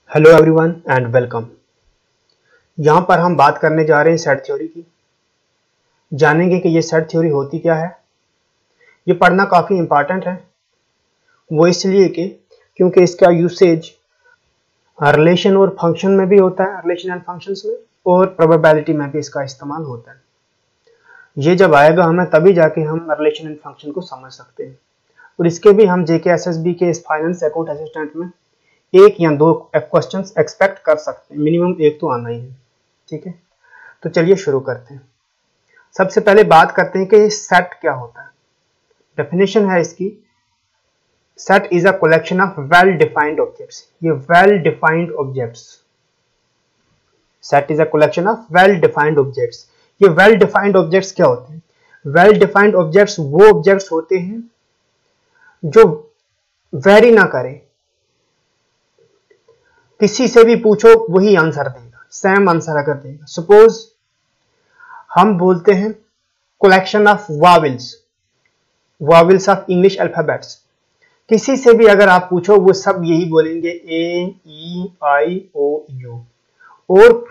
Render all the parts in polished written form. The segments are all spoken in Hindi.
Hello everyone and welcome. यहाँ पर हम बात करने जा रहे हैं सेट थ्योरी की। जानेंगे कि ये सेट थ्योरी होती क्या है। ये पढ़ना काफ़ी इम्पॉर्टेंट है, वो इसलिए कि क्योंकि इसका यूसेज रिलेशन और फंक्शन में भी होता है, रिलेशन एंड फंक्शंस में, और प्रोबेबिलिटी में भी इसका इस्तेमाल होता है। ये जब आएगा हमें तभी जाके हम रिलेशन एंड फंक्शन को समझ सकते हैं। और इसके भी हम JKSSB के इस फाइनेंस अकाउंट असिस्टेंट में एक या दो क्वेश्चंस एक्सपेक्ट कर सकते हैं, मिनिमम एक तो आना ही है। ठीक है, तो चलिए शुरू करते हैं। सबसे पहले बात करते हैं कि सेट क्या होता है। डेफिनेशन है इसकी, set is a collection of well defined objects. ये well defined objects, set is a collection of well defined objects. ये वेल डिफाइंड ऑब्जेक्ट्स क्या होते हैं? वेल डिफाइंड ऑब्जेक्ट्स वो ऑब्जेक्ट्स होते हैं जो वेरी ना करें, किसी से भी पूछो वही आंसर देगा, सेम आंसर अगर देगा। सपोज हम बोलते हैं collection of vowels, vowels of English alphabets. किसी से भी अगर आप पूछो वो सब यही बोलेंगे AEIOU, और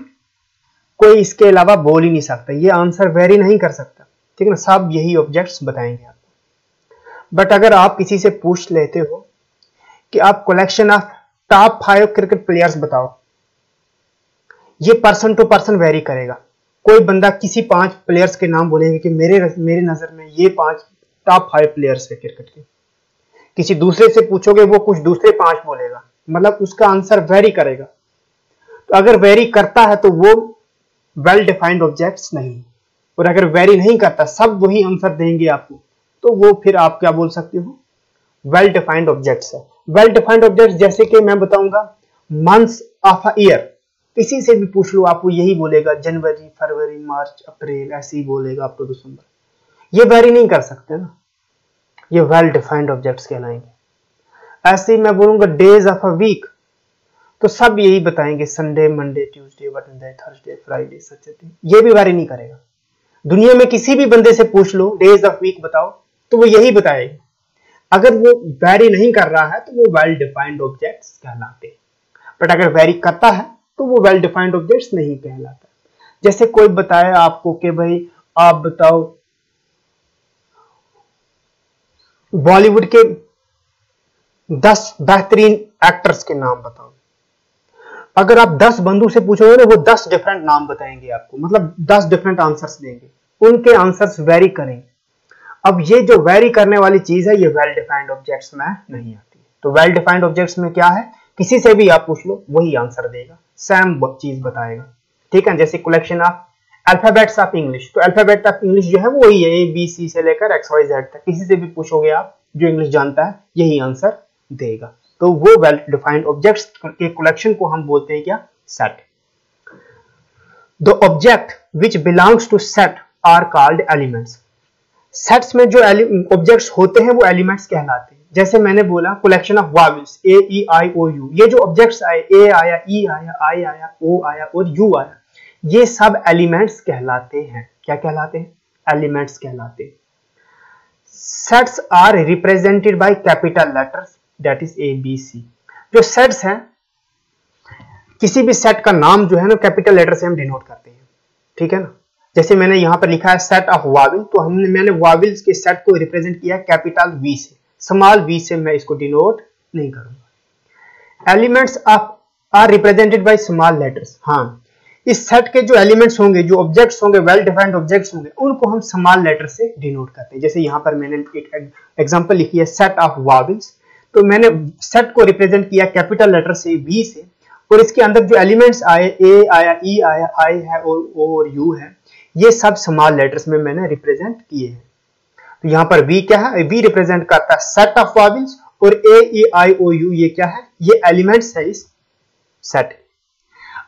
कोई इसके अलावा बोल ही नहीं सकता, ये आंसर वेरी नहीं कर सकता। ठीक है ना, सब यही ऑब्जेक्ट्स बताएंगे आपको। बट अगर आप किसी से पूछ लेते हो कि आप collection of top 5 cricket players बताओ, ये पर्सन टू पर्सन वेरी करेगा। कोई बंदा किसी 5 प्लेयर्स के नाम बोलेगा कि मेरे नजर में ये 5 टॉप 5 प्लेयर्स है क्रिकेट के। किसी दूसरे से पूछोगे वो कुछ दूसरे 5 बोलेगा, मतलब उसका आंसर वेरी करेगा। तो अगर वेरी करता है तो वो वेल डिफाइंड ऑब्जेक्ट्स नहीं, और अगर वेरी नहीं करता सब वही आंसर देंगे आपको, तो वो फिर आप क्या बोल सकते हो? वेल डिफाइंड ऑब्जेक्ट्स है। वेल डिफाइंड ऑब्जेक्ट्स जैसे कि मैं बताऊंगा मंथ्स ऑफ अ ईयर, किसी से भी पूछ लो आपको यही बोलेगा, जनवरी, फरवरी, मार्च, अप्रैल, ऐसे ही बोलेगा अप टू दिसंबर। ये वेरी नहीं कर सकते ना, ये वेल डिफाइंड ऑब्जेक्ट्स कहलाएंगे। ऐसे ही मैं बोलूंगा डेज ऑफ अ वीक, तो सब यही बताएंगे, Sunday, Monday, Tuesday, Wednesday, Thursday, Friday, Saturday. ये भी वेरी नहीं करेगा। दुनिया में किसी भी बंदे से पूछ लो डेज ऑफ वीक बताओ, तो वो यही बताएगा। अगर वो वेरी नहीं कर रहा है तो वो वेल डिफाइंड ऑब्जेक्ट्स कहलाते हैं। बट अगर वेरी करता है तो वो वेल डिफाइंड ऑब्जेक्ट्स नहीं कहलाता। जैसे कोई बताए आपको कि भाई आप बताओ बॉलीवुड के 10 बेहतरीन एक्टर्स के नाम बताओ। अगर आप 10 बंदू से पूछोगे ना, वो 10 डिफरेंट नाम बताएंगे आपको, मतलब 10 डिफरेंट आंसर्स देंगे, उनके आंसर्स वेरी करेंगे। अब ये जो वेरी करने वाली चीज है ये वेल डिफाइंड ऑब्जेक्ट्स में नहीं आती। तो वेल डिफाइंड ऑब्जेक्ट्स में क्या है? किसी से भी आप पूछ लो वही आंसर देगा, सेम चीज बताएगा। ठीक है, जैसे collection of alphabets of English, तो अल्फाबेट ऑफ इंग्लिश जो है वो वही है, ABC से लेकर XYZ तक। किसी से भी पूछोगे आप जो इंग्लिश जानता है यही आंसर देगा। तो वो वेल डिफाइंड ऑब्जेक्ट्स के कलेक्शन को हम बोलते हैं क्या? Set. The object which belongs to set are called elements. Sets में जो ऑब्जेक्ट्स होते हैं वो एलिमेंट्स कहलाते हैं। जैसे मैंने बोला कलेक्शन ऑफ वावेल्स AEIOU, ये जो ऑब्जेक्ट्स आए, A आया, E आया, I आया, O आया और U आया, ये सब एलिमेंट्स कहलाते हैं। क्या कहलाते हैं? एलिमेंट्स कहलाते हैं। Sets are represented by capital letters, that is ABC। जो सेट्स हैं, किसी भी सेट का नाम जो है ना कैपिटल लेटर से हम डिनोट करते हैं। ठीक है ना, जैसे मैंने यहां पर लिखा है सेट ऑफ वावेल, तो मैंने वावेल्स के सेट को रिप्रेजेंट किया कैपिटल V से, स्मॉल v से मैं इसको डिनोट नहीं करूंगा। Elements of are represented by small letters. हाँ, इस सेट के जो एलिमेंट्स होंगे, जो ऑब्जेक्ट्स होंगे, वेल डिफाइंड ऑब्जेक्ट्स होंगे, उनको हम स्मॉल लेटर से डिनोट करते हैं। जैसे यहां पर मैंने एक एग्जांपल लिखी है सेट ऑफ वावेल्स, तो मैंने सेट को रिप्रेजेंट किया कैपिटल लेटर से V से, और इसके अंदर जो एलिमेंट्स आए, A आया, E आया, I है और O और U है, ये सब स्मॉल लेटर्स में मैंने रिप्रेजेंट किए हैं। तो यहां पर V क्या है? V रिप्रेजेंट करता है सेट ऑफ वावेल्स, और AEIOU ये क्या है? ये एलिमेंट्स है इस सेट।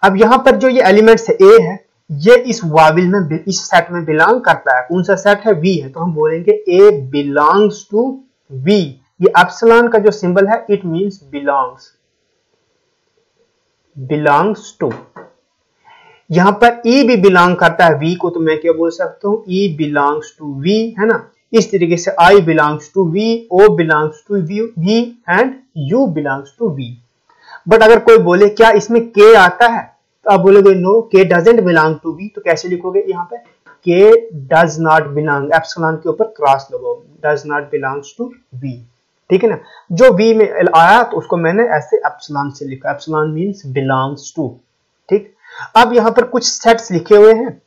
अब यहां पर जो ये एलिमेंट्स है A है, ये इस वावेल में, इस सेट में बिलोंग करता है। कौन सा सेट है? V है, तो हम बोलेंगे A बिलोंग्स टू V। ये एप्सिलॉन का जो सिंबल है it means belongs, belongs to. यहां पर E भी बिलोंग करता है V को, तो मैं क्या बोल सकता हूं? E बिलोंग्स टू V, है ना। इस तरीके से I belongs to V, O belongs to V and U belongs to V। But अगर कोई बोले क्या इसमें के आता है, तो आप बोलोगे नो, के डजंट बिलोंग टू वी। तो कैसे लिखोगे यहाँ पे, के डज नॉट बिलोंग, एप्सिलॉन के ऊपर क्रॉस लगाओ, does not belongs to V, ठीक है ना। जो वी में आया तो उसको मैंने ऐसे एप्सिलॉन से लिखा, एप्सिलॉन मींस बिलोंग्स टू, ठीक। अब यहाँ पर कुछ सेट्स लिखे हुए हैं,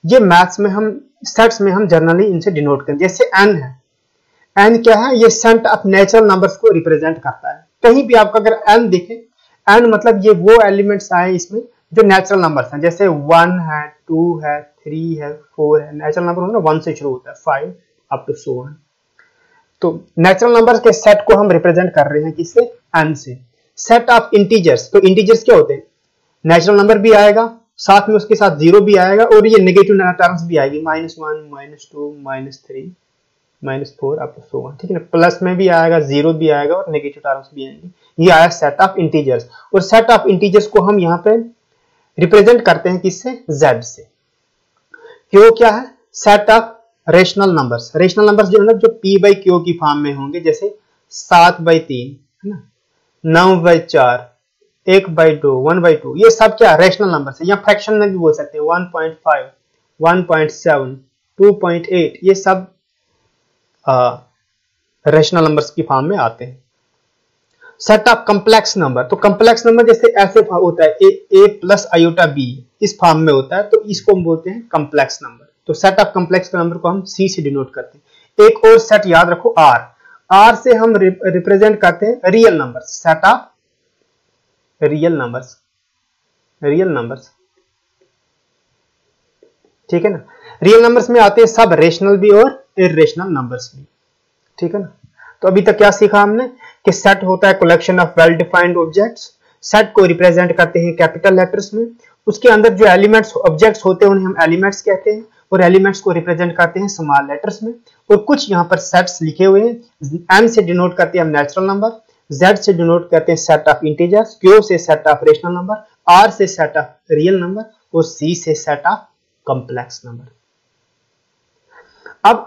ये मैथ्स में हम सेट्स में हम जनरली इनसे डिनोट करें। जैसे एन है, एन क्या है, ये सेट ऑफ नेचुरल नंबर्स को रिप्रेजेंट करता है। कहीं भी आपका अगर एन दिखे, एन मतलब ये वो एलिमेंट्स आए इसमें जो नेचुरल नंबर्स हैं, जैसे 1 है, 2 है, 3 है, 4 है, नेचुरल नंबर होना 1 से शुरू होता है, 5 अप टू सो ऑन। तो नेचुरल नंबर्स के सेट को हम रिप्रेजेंट कर रहे हैं किससे, एन से। सेट ऑफ इंटीजर्स, तो इंटीजर्स क्या होते हैं, नेचुरल नंबर भी आएगा, साथ में उसके साथ जीरो भी आएगा, और ये नेगेटिव टर्म्स भी आएगी, -1, -2, -3, -4 अप टू सो ऑन, ठीक है ना। प्लस में भी आएगा, जीरो भी आएगा, और नेगेटिव टर्म्स भी आएंगे। ये आया सेट ऑफ इंटीजर्स, और सेट ऑफ इंटीजर्स को हम यहाँ पे रिप्रेजेंट करते हैं किससे, z से। क्यों क्या है, set of rational numbers. Rational numbers जो है ना, जो p/q की फॉर्म में होंगे, जैसे 7/3 है ना, 9/4, 1/2, 1/2, ये सब क्या रेशनल नंबर्स है। या फ्रैक्शन में भी बोल सकते हैं, 1.5, 1.7, 2.8, ये सब रेशनल नंबर्स की फॉर्म में आते हैं। सेट ऑफ कम्प्लेक्स नंबर, तो कम्प्लेक्स नंबर जैसे ऐसे होता है, a प्लस आयोटा b, इस फॉर्म में होता है, तो इसको हम बोलते हैं कम्प्लेक्स नंबर। तो सेट ऑफ कम्प्लेक्स नंबर को हम c से डिनोट करते हैं। एक और सेट याद रखो, r से हम रिप्रेजेंट करते हैं real numbers, set of real numbers, real numbers, ठीक है ना। रियल नंबर्स में आते हैं सब रेशनल भी और इरेशनल नंबर्स भी, ठीक है ना। तो अभी तक क्या सीखा हमने कि सेट होता है collection of well defined objects. Set को रिप्रेजेंट करते हैं कैपिटल लेटर्स में, उसके अंदर जो एलिमेंट्स ऑब्जेक्ट्स होते हैं उन्हें हम एलिमेंट्स कहते हैं, और एलिमेंट्स को रिप्रेजेंट करते हैं स्मॉल लेटर्स में। और कुछ यहाँ पर सेट्स लिखे हुए हैं, एम से डिनोट करते हैं हम नेचुरल नंबर, जेड से डिनोट करते हैं सेट ऑफ इंटीजर्स, क्यू से set of rational number, R से सेट ऑफ रियल नंबर, और सी से सेट ऑफ कॉम्प्लेक्स नंबर। अब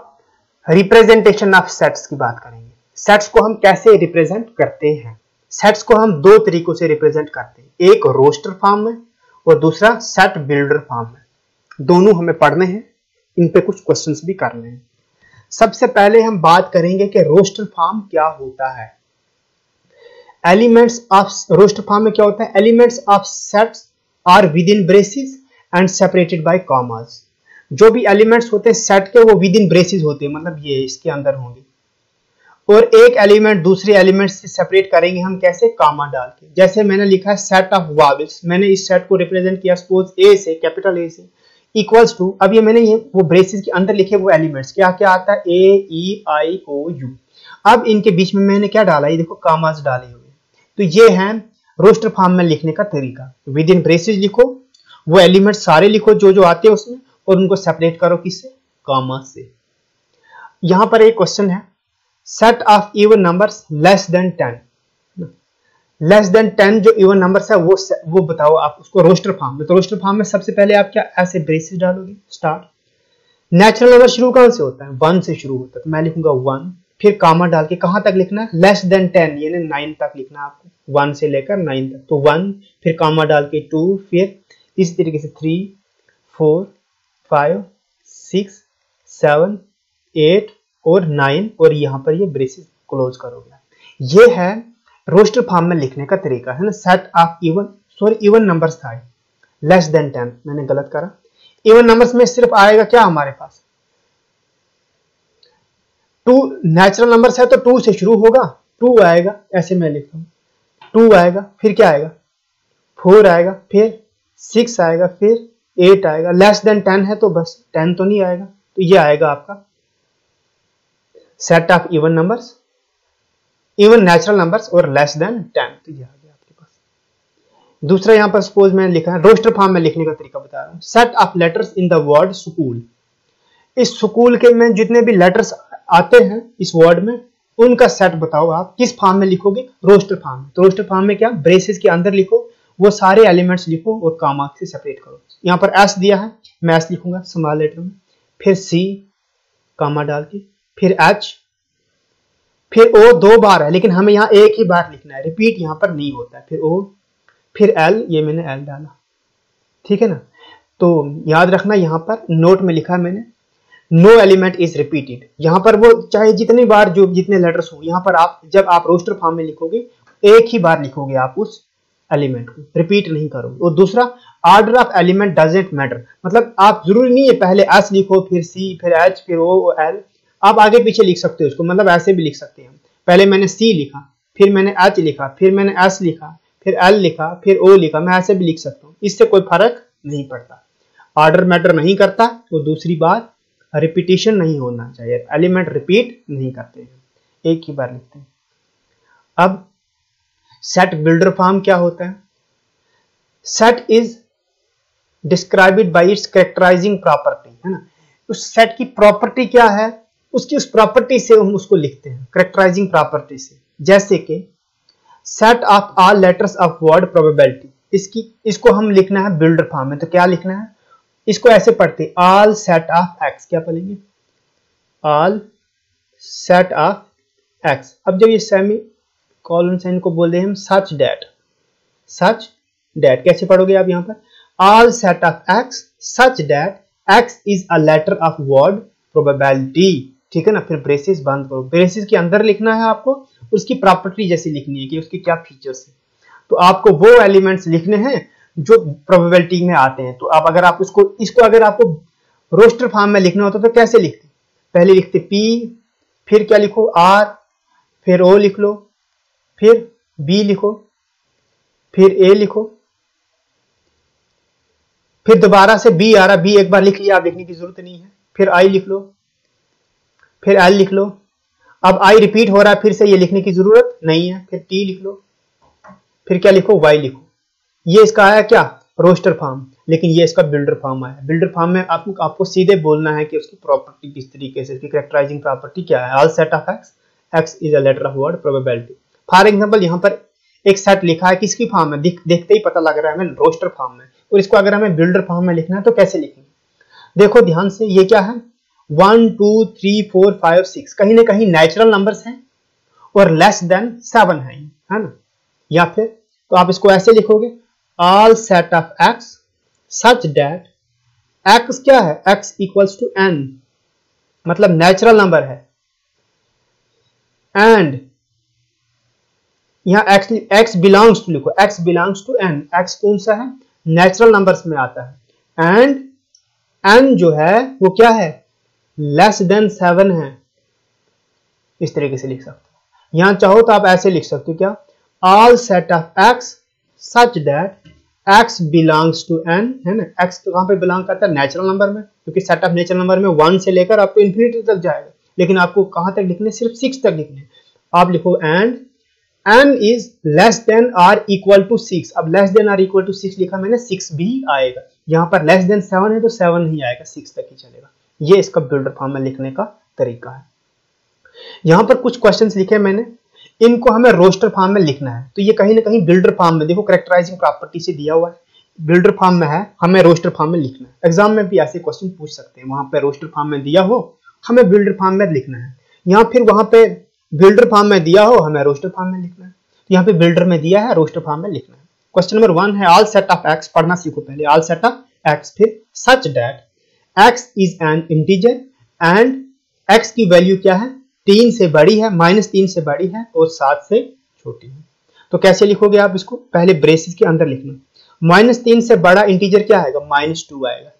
रिप्रेजेंटेशन ऑफ सेट्स की बात करेंगे। सेट्स को हम कैसे रिप्रेजेंट करते हैं। सेट्स को हम दो तरीकों से रिप्रेजेंट करते हैं, एक रोस्टर फॉर्म में और दूसरा सेट बिल्डर फॉर्म में। दोनों हमें पढ़ने हैं, इन पे कुछ क्वेश्चंस भी करने हैं। सबसे पहले हम बात करेंगे कि रोस्टर फॉर्म क्या होता है। एलिमेंट्स ऑफ रोस्टर फॉर्म में क्या होता है, elements of sets are within braces and separated by commas. जो भी एलिमेंट्स होते हैं सेट के वो विद इन ब्रेसेस होते हैं, मतलब ये इसके अंदर होंगे, और एक एलिमेंट दूसरे एलिमेंट से सेपरेट करेंगे हम कैसे, कॉमा डाल के। जैसे मैंने लिखा है सेट ऑफ वॉवेल्स, मैंने इस सेट को रिप्रेजेंट किया सपोज ए से, कैपिटल ए से, इक्वल्स टू, अब ये मैंने ये वो ब्रेसेस के अंदर लिखे वो एलिमेंट्स क्या क्या आता है, ए ई आई ओ यू। अब इनके बीच में मैंने क्या डाला, ये देखो कॉमास डाले हुए। तो ये है रोस्टर फॉर्म में लिखने का तरीका। विद इन ब्रेसेस लिखो, वो एलिमेंट सारे लिखो जो जो आते हैं उसमें, और उनको सेपरेट करो किससे, कॉमा से। यहां पर एक क्वेश्चन है, set of even numbers less than 10, less than 10 जो इवन नंबर्स है वो बताओ आप उसको रोस्टर फॉर्म में। तो रोस्टर फॉर्म में सबसे पहले आप क्या ऐसे ब्रेसेस डालोगे, स्टार्ट। नेचुरल नंबर शुरू कहां से होता है, 1 से शुरू होता है, तो मैं लिखूंगा 1, फिर कॉमा डाल के कहां तक लिखना है, लेस देन 10 यानी 9 तक लिखना है आपको, 1 से लेकर 9 तक। तो 1, फिर कॉमा डाल के 2, फिर इस तरीके से 3, 4, 5, 6, 7, 8 और 9, और यहां पर ये ब्रेसेस क्लोज करोगे। ये है रोस्टर फॉर्म में लिखने का तरीका, है ना। सेट ऑफ इवन नंबर्स था, लेस देन 10 मैंने गलत करा। इवन नंबर्स में सिर्फ आएगा क्या हमारे पास 2, नेचुरल नंबर्स है तो 2 से शुरू होगा, 2 आएगा, ऐसे मैं लिखता हूं, 2 आएगा, फिर क्या आएगा 4 आएगा, फिर 6 आएगा, फिर 8 आएगा। लेस देन 10 है तो बस 10 तो नहीं आएगा, तो ये आएगा आपका set of even numbers, even natural numbers और लेस देन 10। तो ये आ गया आपके पास। दूसरा यहां पर सपोज मैंने लिखा है, रोस्टर फॉर्म में लिखने का तरीका बता रहा हूं, set of letters in the word school. इस स्कूल के में जितने भी लेटर्स आते हैं इस वर्ड में, उनका सेट बताओ आप किस फॉर्म में लिखोगे, रोस्टर फॉर्म में। तो रोस्टर फॉर्म में क्या, ब्रेसेस के अंदर लिखो, वो सारे एलिमेंट्स लिखो और कॉमा से सेपरेट करो। यहां पर एस दिया है, मैं एस लिखूंगा स्मॉल लेटर में, फिर सी कॉमा डाल के, फिर एच, फिर ओ 2 बार है, लेकिन हमें यहाँ एक ही बार लिखना है, रिपीट यहाँ पर नहीं होता है। फिर ओ, फिर एल, ये मैंने एल डाला, ठीक है ना। तो याद रखना यहाँ पर नोट में लिखा है मैंने, नो एलिमेंट इज रिपीटेड। यहाँ पर वो चाहे जितनी बार जो जितने लेटर्स हो, यहाँ पर आप जब आप रोस्टर फॉर्म में लिखोगे एक ही बार लिखोगे आप उस एलिमेंट को, रिपीट नहीं करोगे। और दूसरा, order of element doesn't matter, मतलब आप जरूरी नहीं है पहले एस लिखो फिर सी फिर एच फिर ओ एल, आप आगे पीछे लिख सकते हो उसको, मतलब ऐसे भी लिख सकते हैं। पहले मैंने सी लिखा, फिर मैंने एच लिखा, फिर मैंने एस लिखा, फिर एल लिखा, फिर ओ लिखा, मैं ऐसे भी लिख सकता हूँ, इससे कोई फर्क नहीं पड़ता। ऑर्डर मैटर नहीं करता। तो दूसरी बात, रिपीटिशन नहीं होना चाहिए, एलिमेंट रिपीट नहीं करते हैं, एक ही बार लिखते हैं। अब सेट बिल्डर फॉर्म क्या होता है? Set is described bye it's characterising property, है ना। उस सेट की प्रॉपर्टी क्या है, उसकी उस प्रॉपर्टी से हम उसको लिखते हैं, कैरेक्टराइजिंग प्रॉपर्टी से। जैसे कि set of all letters of word probability, इसको हम लिखना है बिल्डर फॉर्म में। तो क्या लिखना है, इसको ऐसे पढ़ते, ऑल सेट ऑफ एक्स, क्या पढ़ेंगे, ऑल सेट ऑफ एक्स। अब जब ये सेमी कॉलन साइन को बोल रहे हैं हम सच दैट, सच दैट कैसे पढ़ोगे आप यहाँ पर, all set of x such that x is a letter of word probability, ठीक है ना। फिर ब्रेसेस बंद करो, ब्रेसेस के अंदर लिखना है आपको, उसकी प्रॉपर्टी जैसी लिखनी है कि उसके क्या फीचर्स है। तो आपको वो एलिमेंट्स लिखने हैं जो प्रोबेबिलिटी में आते हैं। तो आप अगर आप इसको अगर आपको रोस्टर फॉर्म में लिखना होता तो कैसे लिखते, पहले लिखते पी, फिर क्या लिखो आर, फिर ओ लिख लो, फिर बी लिखो, फिर ए लिखो, फिर दोबारा से बी आ रहा, बी एक बार लिख लिया, आप लिखने की जरूरत नहीं है, फिर आई लिख लो, फिर एल लिख लो। अब आई रिपीट हो रहा है, फिर से ये लिखने की जरूरत नहीं है, फिर टी लिख लो, फिर क्या लिखो वाई लिखो। ये इसका आया क्या, रोस्टर फॉर्म, लेकिन ये इसका बिल्डर फॉर्म आया। बिल्डर फॉर्म में आपको सीधे बोलना है कि उसकी प्रॉपर्टी किस तरीके से, इसकी कैरेक्टराइजिंग प्रॉपर्टी क्या है। All set of x, x is a letter of word probability. For example यहाँ पर एक सेट लिखा है, किसकी फॉर्म में, देखते ही पता लग रहा है हमें रोस्टर फॉर्म में, और इसको अगर हमें बिल्डर फॉर्म में लिखना है तो कैसे लिखेंगे, देखो ध्यान से, ये क्या है 1 2 3 4 5 6, कहीं ना कहीं नेचुरल नंबर्स हैं और लेस देन 7 है ना। या फिर तो आप इसको ऐसे लिखोगे, all set of x such that x क्या है, एक्स इक्वल्स टू एन, मतलब नेचुरल नंबर है, एंड यहां एक्स बिलोंग्स टू लिखो, x belongs to n, x कौन सा है, नेचुरल नंबर्स में आता है, एंड एन जो है वो क्या है, लेस देन 7 है। इस तरीके से लिख सकते हो। यहां चाहो तो आप ऐसे लिख सकते हो, क्या, all set of x such that x belongs to n, है ना। एक्स तो कहां पे बिलोंग करता है, नेचुरल नंबर में, क्योंकि सेट ऑफ नेचुरल नंबर में 1 से लेकर आपको इन्फिनिटी तक जाएगा, लेकिन आपको कहां तक लिखने, सिर्फ 6 तक लिखने। आप लिखो and n is less than or equal to 6। अब less than or equal to 6 लिखा मैंने, 6 भी आएगा। यहां पर लेस देन 7 है तो 7 नहीं आएगा, 6 तक ही चलेगा। ये इसका बिल्डर फॉर्म में लिखने का तरीका है। यहां पर कुछ क्वेश्चंस लिखे मैंने, इनको हमें रोस्टर फॉर्म में लिखना है, तो ये कहीं ना कहीं बिल्डर फॉर्म में, देखो कैरेक्टराइजिंग प्रॉपर्टी से दिया हुआ है, बिल्डर फॉर्म में है, हमें रोस्टर फॉर्म में लिखना है। एग्जाम में भी ऐसे क्वेश्चन पूछ सकते हैं, वहां पर रोस्टर फॉर्म में दिया हो, हमें बिल्डर फॉर्म में लिखना है, या फिर वहां पे बिल्डर फॉर्म में दिया हो, हमें रोस्टर फॉर्म में लिखना है। तो यहाँ पे बिल्डर में दिया है, रोस्टर फॉर्म में लिखना है। क्वेश्चन नंबर 1 है, ऑल सेट ऑफ एक्स, पढ़ना सीखो पहले, ऑल सेट ऑफ एक्स, फिर सच that x is an integer and x की वैल्यू क्या है, 3 से बड़ी है, -3 से बड़ी है और 7 से छोटी है। तो कैसे लिखोगे आप इसको, पहले ब्रेसेस के अंदर लिखना, -3 से बड़ा इंटीजर क्या आएगा, -2 आएगा,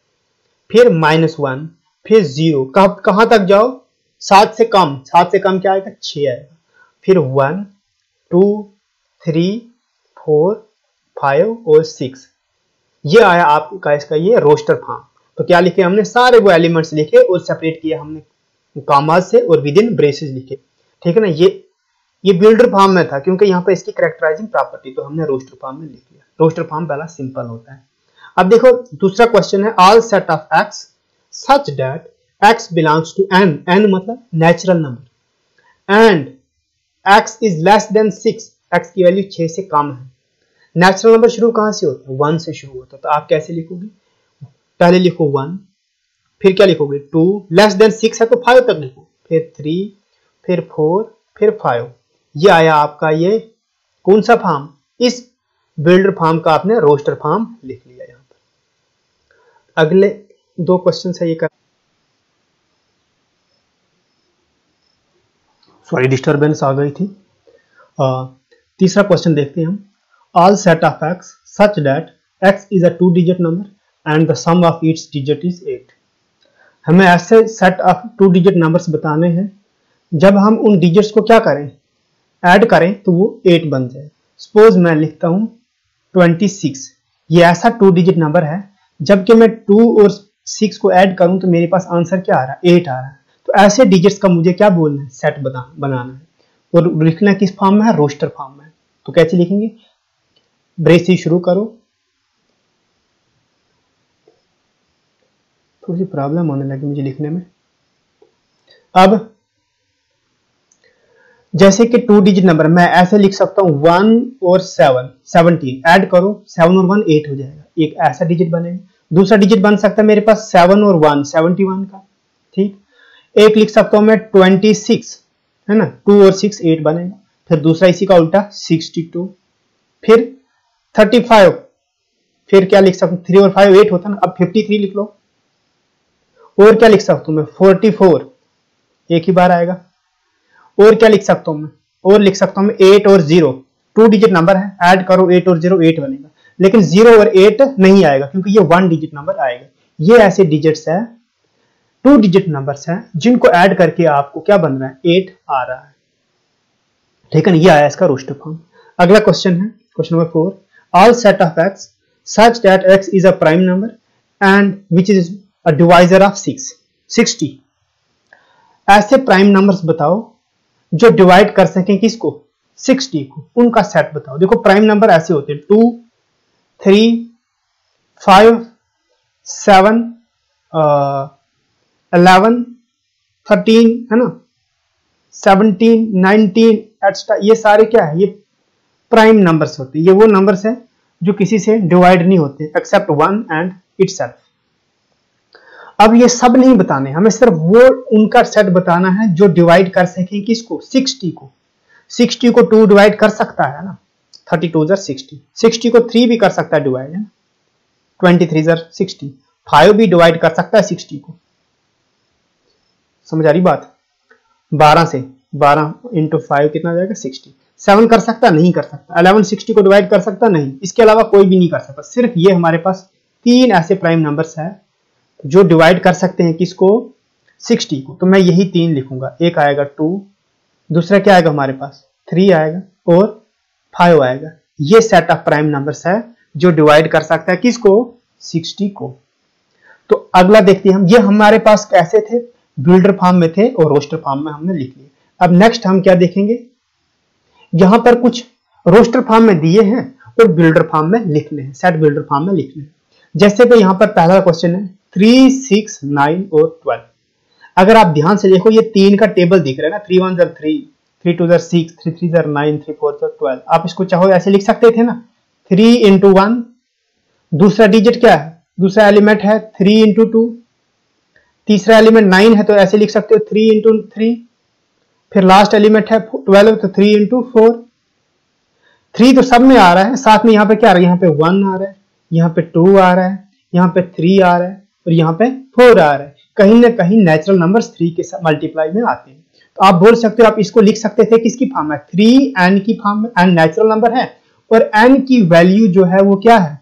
फिर -1, फिर 0, कहां तक जाओ, 7 से कम, 7 से कम क्या आएगा, 6 आएगा, फिर 1 2 3 4 5 और 6। ये आया आपका इसका ये रोस्टर फॉर्म। तो क्या लिखे हमने, सारे वो एलिमेंट्स लिखे और सेपरेट किए हमने कॉमास से और विद इन ब्रेसेस लिखे, ठीक है ना। ये बिल्डर फॉर्म में था, क्योंकि यहाँ पे इसकी कैरेक्टराइजिंग प्रॉपर्टी, तो हमने रोस्टर फॉर्म में लिख लिया। रोस्टर फॉर्म पहला सिंपल होता है। अब देखो दूसरा क्वेश्चन है, all set of x such that x belongs to N, N मतलब natural number, and x is less than 6, x की वैल्यू 6 से कम है। नेचुरल नंबर शुरू कहां से होता है, 1 से शुरू होता है। तो आप कैसे लिखोगे, पहले लिखो 1, फिर क्या लिखोगे 2, लेस देन 6 है तो 5 तक लिखो, फिर 3, फिर 4, फिर 5, ये आया आपका ये कौन सा फॉर्म, इस बिल्डर फॉर्म का आपने रोस्टर फॉर्म लिख लिया। यहां पर अगले 2 क्वेश्चन है ये कर, सॉरी डिस्टर्बेंस आ गई थी। तीसरा क्वेश्चन देखते हैं हम। All set of x such that x is a 2 digit number and the sum of its digit is 8। हमें ऐसे सेट ऑफ 2 डिजिट नंबर्स बताने हैं जब हम उन डिजिट्स को क्या करें, ऐड करें तो वो 8 बन जाए। सपोज मैं लिखता हूं 26, ये ऐसा 2 डिजिट नंबर है जबकि मैं 2 और 6 को ऐड करूं तो मेरे पास आंसर क्या आ रहा है, 8 आ रहा है। तो ऐसे डिजिट्स का मुझे क्या बोलना है, सेट बनाना है और लिखना किस फॉर्म में है, रोस्टर फॉर्म में। तो कैसे लिखेंगे, ब्रेस से शुरू करो, थोड़ी सी प्रॉब्लम होने लगी मुझे लिखने में। अब जैसे कि 2 डिजिट नंबर मैं ऐसे लिख सकता हूं 1 और 7 17, ऐड करो 7 और 1 8 हो जाएगा, एक ऐसा डिजिट बनेगा। दूसरा डिजिट बन सकता है मेरे पास 7 और 1 71 का, ठीक। एक लिख सकता हूं मैं 26, है ना, 2 और 6 8 बनेगा। फिर दूसरा इसी का उल्टा 62, फिर 35, फिर क्या लिख सकता हूं 3 और 5 8 होता है ना, अब 53 लिख लो। और क्या लिख सकता हूं मैं 44, एक ही बार आएगा। और क्या लिख सकता हूं मैं, और लिख सकता हूं मैं 8 और 0, 2 डिजिट नंबर है, ऐड करो 8 और 0 8 बनेगा। लेकिन 0 और 8 नहीं आएगा क्योंकि ये 1 डिजिट नंबर आएगा। ये ऐसे डिजिट्स है, 2 डिजिट नंबर्स हैं जिनको ऐड करके आपको क्या बन रहा है, 8 आ रहा है, ठीक है ना। ये आया इसका रोस्टर फॉर्म। अगला क्वेश्चन है question number 4। All set of x such that x is a prime number and which is a divisor of 60। ऐसे प्राइम नंबर्स बताओ जो डिवाइड कर सकें किसको, 60 को, उनका सेट बताओ। देखो प्राइम नंबर ऐसे होते हैं 2 3 5 7 11 13, है ना, 17 19 एक्स्ट्रा, ये सारे क्या है, ये प्राइम नंबर्स होते हैं। ये वो नंबर्स हैं जो किसी से डिवाइड नहीं होते एक्सेप्ट 1 एंड इटसेल्फ। अब ये सब नहीं बताने, हमें सिर्फ वो उनका सेट बताना है जो डिवाइड कर सके किसको, 60 को। 60 को 2 डिवाइड कर सकता है ना, 32 जार 60, 60 को 3 भी कर सकता है डिवाइड, है ना, 23 जार 60, 5 भी डिवाइड कर सकता है 60 को। समझ आ रही बात, 12 से 12 इंटू 5 कितना आ जाएगा 60। 7 कर सकता नहीं, कर सकता। 11 60 को डिवाइड कर सकता नहीं, इसके अलावा कोई भी नहीं कर सकता। सिर्फ ये हमारे पास 3 ऐसे प्राइम नंबर्स है जो डिवाइड कर सकते हैं किसको, 60 को। तो मैं यही 3 लिखूंगा, एक आएगा 2, दूसरा क्या आएगा हमारे पास 3 आएगा और 5 आएगा। ये सेट ऑफ प्राइम नंबर्स है जो डिवाइड कर सकता है किसको, 60 को। तो अगला देखते हैं हम, ये हमारे पास कैसे थे, बिल्डर फॉर्म में थे और रोस्टर फॉर्म में हमने लिख लिए। अब नेक्स्ट हम क्या देखेंगे, यहां पर कुछ रोस्टर फॉर्म में दिए हैं और बिल्डर फॉर्म में लिखने हैं, सेट बिल्डर फॉर्म में लिखने हैं। जैसे कि यहां पर पहला क्वेश्चन है 3 6 9 और 12। अगर आप ध्यान से देखो ये 3 का टेबल दिख रहा है ना, 3 1 जार 3, 3 2 जार 6, 3 3 जार 9, 3 4 जार 12। आप इसको चाहो ऐसे लिख सकते थे ना, 3 इंटू 1, दूसरा डिजिट क्या है, दूसरा एलिमेंट है 3 इंटू 2, तीसरा एलिमेंट 9 है तो ऐसे लिख सकते हो 3 इंटू 3, फिर लास्ट एलिमेंट है 12 तो 3 इंटू 4। 3 तो सब में आ रहा है, साथ में यहाँ पे क्या आ रहा है, यहाँ पे 1 आ रहा है, यहाँ पे 2 आ रहा है, यहाँ पे 3 आ रहा है और यहाँ पे 4 आ रहा है। कहीं ना कहीं नेचुरल नंबर्स 3 के साथ मल्टीप्लाई में आते हैं। तो आप बोल सकते हो, आप इसको लिख सकते थे किसकी फॉर्म है, 3n की फॉर्म में। n नेचुरल नंबर है और n की वैल्यू जो है वो क्या है,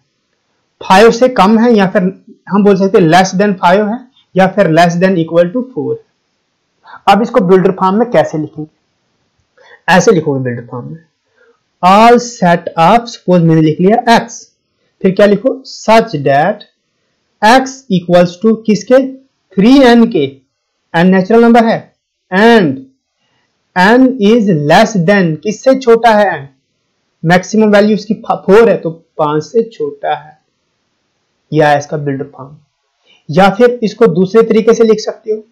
5 से कम है, या फिर हम बोल सकते हैं लेस देन 5 है, या फिर लेस देन इक्वल टू 4। अब इसको बिल्डर फॉर्म में कैसे लिखेंगे, ऐसे लिखोगे बिल्डर फॉर्म में, ऑल सेट ऑफ, सपोज मैंने लिख लिया x, फिर क्या लिखो, such that x equals to किसके, 3n के, n नेचुरल नंबर है, and n is less than, किससे छोटा है n, मैक्सिमम वैल्यू इसकी 4 है तो 5 से छोटा है। यह है इसका बिल्डर फॉर्म। या फिर इसको दूसरे तरीके से लिख सकते हो,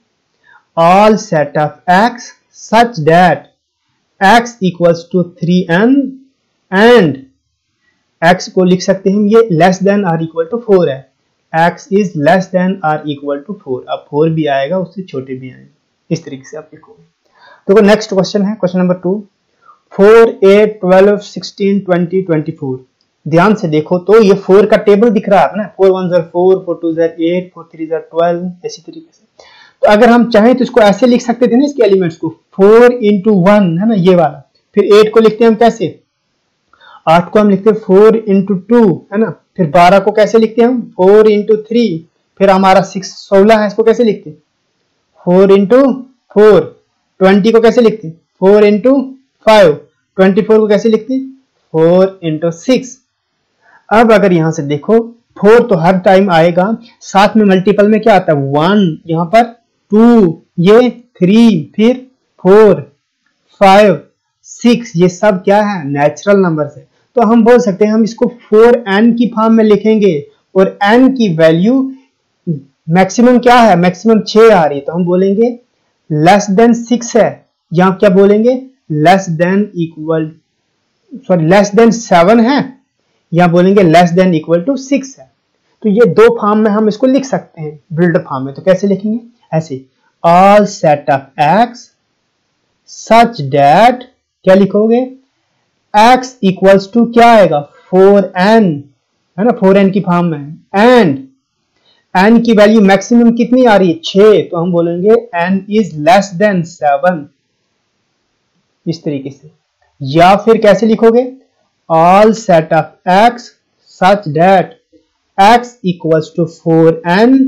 all set of x such that x equals to 3n and x को लिख सकते हैं हम ये less than or equal to 4 है, x is less than or equal to 4। अब 4 भी आएगा, उससे छोटे भी आएंगे, इस तरीके से आप लिखोगे। देखो नेक्स्ट क्वेश्चन है क्वेश्चन नंबर 2, 4, 8, 12, 16, 20, 24। ध्यान से देखो तो ये 4 का टेबल दिख रहा है ना, 4 1 4, 4 2 8, 4 3 12, ऐसी तरीके से। तो अगर हम चाहें तो इसको ऐसे लिख सकते थे ना, इसके एलिमेंट्स को 4 into 1 है ना, ये वाला। फिर 8 को लिखते हैं हम कैसे, 8 को हम लिखते हैं 4 into 2 है ना। फिर 12 को कैसे लिखते हैं हम, 4 into 3। फिर हमारा 16 है, इसको कैसे लिखते हैं, 4 into 4। 20 को कैसे लिखते हैं, 4 into 5। 24 को कैसे लिखते हैं, 4 into 6। अब अगर यहां से देखो 4 तो हर टाइम आएगा, साथ में मल्टीपल में क्या आता है, 1, यहां पर 2, ये 3, फिर 4, 5, 6, ये सब क्या है, नेचुरल नंबर है। तो हम बोल सकते हैं हम इसको 4n की फॉर्म में लिखेंगे, और n की वैल्यू मैक्सिमम क्या है, मैक्सिमम 6 आ रही है, तो हम बोलेंगे लेस देन 6 है। यहां क्या बोलेंगे, less than equal, sorry less than 7 है, या बोलेंगे लेस देन इक्वल टू 6 है। तो ये दो फॉर्म में हम इसको लिख सकते हैं, बिल्डर फॉर्म में। तो कैसे लिखेंगे, ऐसे, all set of x such that, क्या लिखोगे, x इक्वल्स टू क्या आएगा, 4n है ना, 4n की फॉर्म में, एंड n की वैल्यू मैक्सिमम कितनी आ रही है, 6, तो हम बोलेंगे n इज लेस देन 7, इस तरीके से। या फिर कैसे लिखोगे, all set of x such that x equals to 4n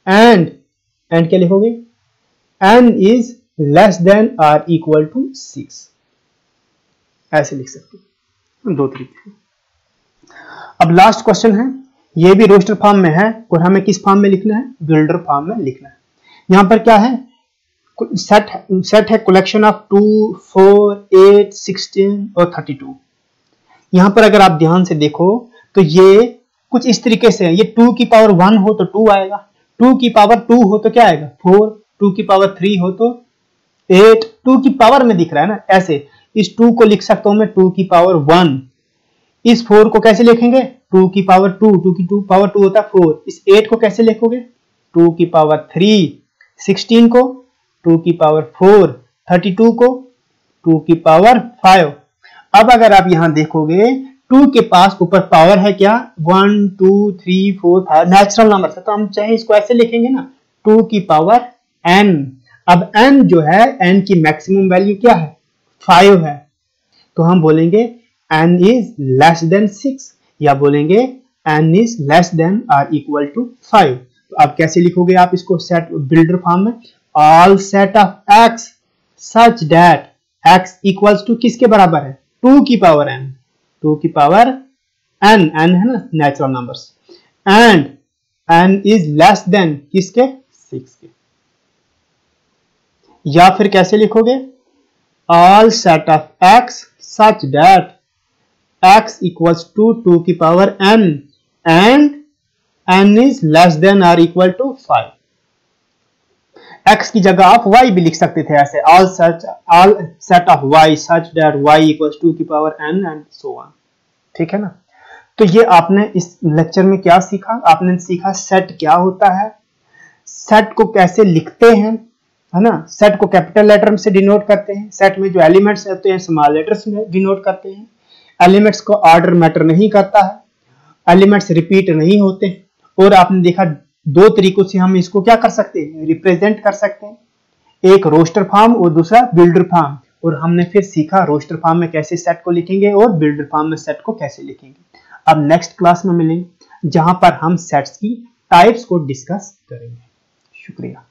and क्या लिखोगे, n इज लेस देन और इक्वल टू 6, ऐसे लिख सकते हैं, दो तरीके। अब लास्ट क्वेश्चन है, ये भी रोस्टर फॉर्म में है, और हमें किस फॉर्म में लिखना है, बिल्डर फॉर्म में लिखना है। यहां पर क्या है, सेट है कलेक्शन ऑफ 2, 4, 8, 16 और 32। यहां पर अगर आप ध्यान से देखो तो ये कुछ इस तरीके से है, ये 2 की पावर 1 हो तो 2 आएगा, 2 की पावर 2 हो तो क्या आएगा, 4, 2 की पावर 3 हो तो 8, 2 की पावर में दिख रहा है ना, ऐसे। इस 2 को लिख सकता हूं मैं 2 की पावर 1। इस 4 को कैसे लिखेंगे, 2 की पावर 2, 2 की पावर 2 होता है 4। इस 8 को कैसे लिखोगे, 2 की पावर 3, 16 को 2 की पावर 4, 32 को 2 की पावर 5। अब अगर आप यहां देखोगे 2 के पास ऊपर पावर है क्या, 1, 2, 3, 4, 5 नेचुरल नंबर है, तो हम चाहे इसको ऐसे लिखेंगे ना, 2 की पावर n। अब n जो है, n की मैक्सिमम वैल्यू क्या है, 5 है, तो हम बोलेंगे n इज लेस देन 6, या बोलेंगे n इज लेस देन और इक्वल टू 5। तो आप कैसे लिखोगे, आप इसको सेट बिल्डर फॉर्म में, all set of x such that x equals to किसके बराबर है, 2 की पावर n, 2 की पावर n है ना natural numbers, and n is less than किसके, 6 के। या फिर कैसे लिखोगे, all set of x such that x equals to 2 की power n and n is less than और इक्वल टू 5। x की जगह आप y भी लिख सकते थे ऐसे, all set of y such that y equals 2 की power n and so on, ठीक है ना। तो ये आपने इस लेक्चर में क्या सीखा, आपने सीखा सेट क्या होता है, सेट को कैसे लिखते हैं, है ना। सेट को कैपिटल लेटर से डिनोट करते हैं, सेट में जो एलिमेंट्स होते हैं स्मॉल लेटर्स में डिनोट करते हैं। एलिमेंट्स को ऑर्डर मैटर नहीं करता है, एलिमेंट्स रिपीट नहीं होते, और आपने देखा दो तरीकों से हम इसको क्या कर सकते हैं, रिप्रेजेंट कर सकते हैं, एक रोस्टर फॉर्म और दूसरा बिल्डर फॉर्म। और हमने फिर सीखा रोस्टर फॉर्म में कैसे सेट को लिखेंगे और बिल्डर फॉर्म में सेट को कैसे लिखेंगे। अब नेक्स्ट क्लास में मिलेंगे जहां पर हम सेट्स की टाइप्स को डिस्कस करेंगे। शुक्रिया।